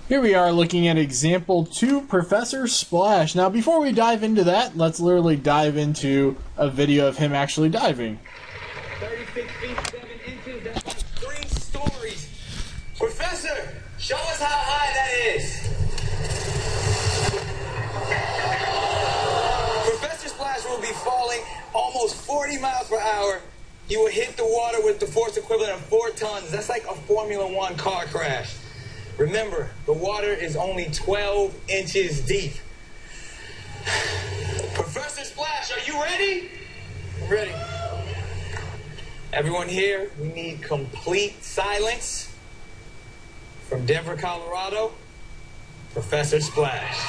Here we are looking at example 2, Professor Splash. Now before we dive into that, let's literally dive into a video of him actually diving. 36 feet 7 inches, that's like 3 stories. Professor, show us how high that is. Professor Splash will be falling almost 40 miles per hour. He will hit the water with the force equivalent of 4 tons. That's like a Formula One car crash. Remember, the water is only 12 inches deep. Professor Splash, are you ready? I'm ready. Everyone here, we need complete silence. From Denver, Colorado, Professor Splash.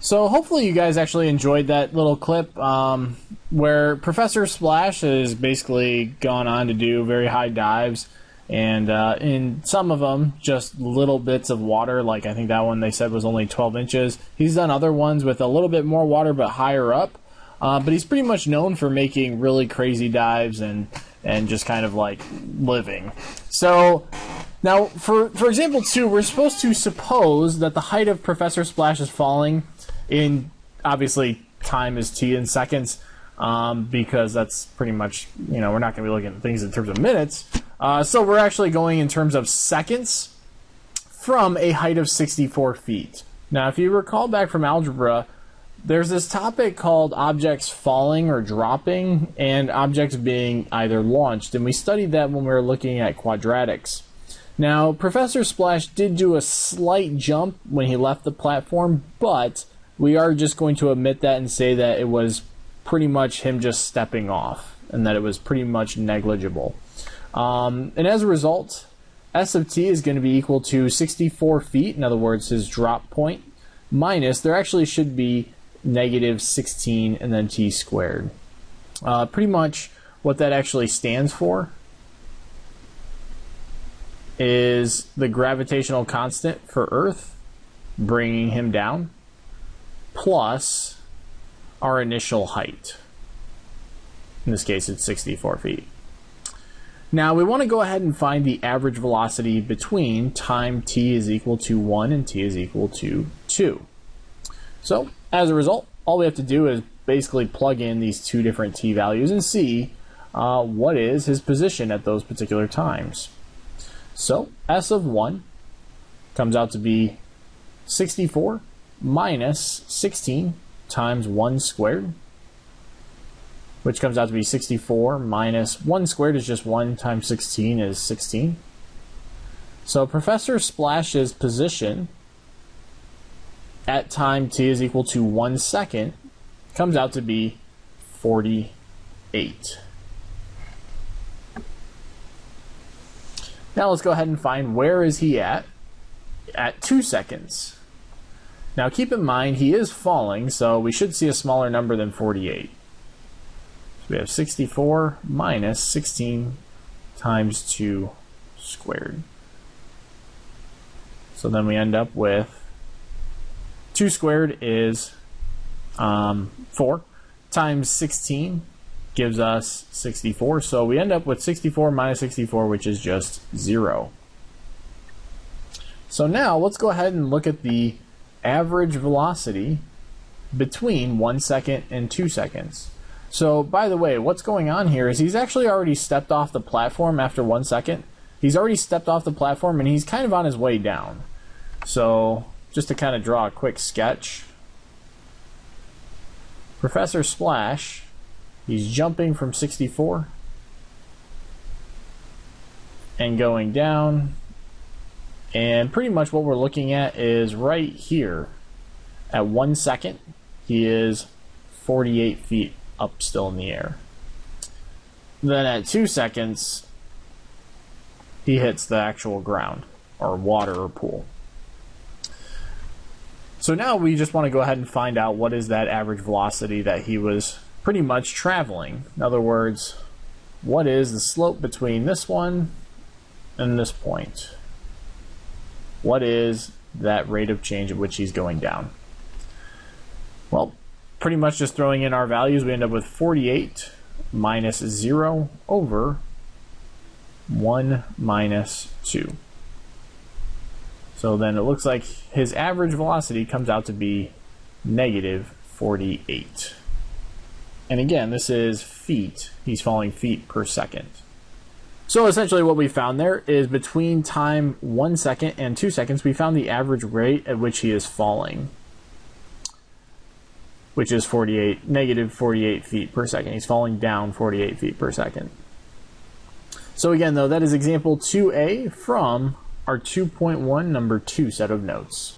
So hopefully you guys actually enjoyed that little clip where Professor Splash has basically gone on to do very high dives, and in some of them just little bits of water, like I think that one they said was only 12 inches. He's done other ones with a little bit more water but higher up, but he's pretty much known for making really crazy dives and just kind of like living. So now for example 2, we're supposed to suppose that the height of Professor Splash is falling in, obviously, time is t in seconds, because that's pretty much, you know, we're not going to be looking at things in terms of minutes. So we're actually going in terms of seconds from a height of 64 feet. Now, if you recall back from algebra, there's this topic called objects falling or dropping and objects being either launched, and we studied that when we were looking at quadratics. Now, Professor Splash did do a slight jump when he left the platform, but we are just going to omit that and say that it was pretty much him just stepping off, and that it was pretty much negligible. And as a result, S of t is going to be equal to 64 feet, in other words, his drop point, minus, there actually should be negative 16 and then t squared. Pretty much what that actually stands for is the gravitational constant for Earth, bringing him down, plus our initial height. In this case, it's 64 feet. Now, we want to go ahead and find the average velocity between time t is equal to 1 and t is equal to 2. So, as a result, all we have to do is basically plug in these two different t values and see what is his position at those particular times. So, S of 1 comes out to be 64 minus 16 times 1 squared, which comes out to be 64 minus 1 squared is just 1 times 16 is 16. So Professor Splash's position at time t is equal to 1 second comes out to be 48. Now let's go ahead and find where is he at 2 seconds. Now keep in mind he is falling, so we should see a smaller number than 48. So we have 64 minus 16 times 2 squared. So then we end up with 2 squared is 4 times 16 gives us 64. So we end up with 64 minus 64, which is just 0. So now let's go ahead and look at the average velocity between 1 second and 2 seconds. So, by the way, what's going on here is he's actually already stepped off the platform after 1 second. He's already stepped off the platform and he's kind of on his way down. So, just to kind of draw a quick sketch, Professor Splash, he's jumping from 64 and going down And pretty much what we're looking at is right here. At 1 second, he is 48 feet up still in the air. Then at 2 seconds, he hits the actual ground, or water or pool. So now we just want to go ahead and find out what is that average velocity that he was pretty much traveling. In other words, what is the slope between this one and this point? What is that rate of change at which he's going down? Well, pretty much just throwing in our values, we end up with 48 minus 0 over 1 minus 2. So then it looks like his average velocity comes out to be negative 48. And again, this is feet. He's falling feet per second. So essentially what we found there is between time 1 second and 2 seconds, we found the average rate at which he is falling, which is negative 48 feet per second. He's falling down 48 feet per second. So again, though, that is example 2A from our 2.1 number 2 set of notes.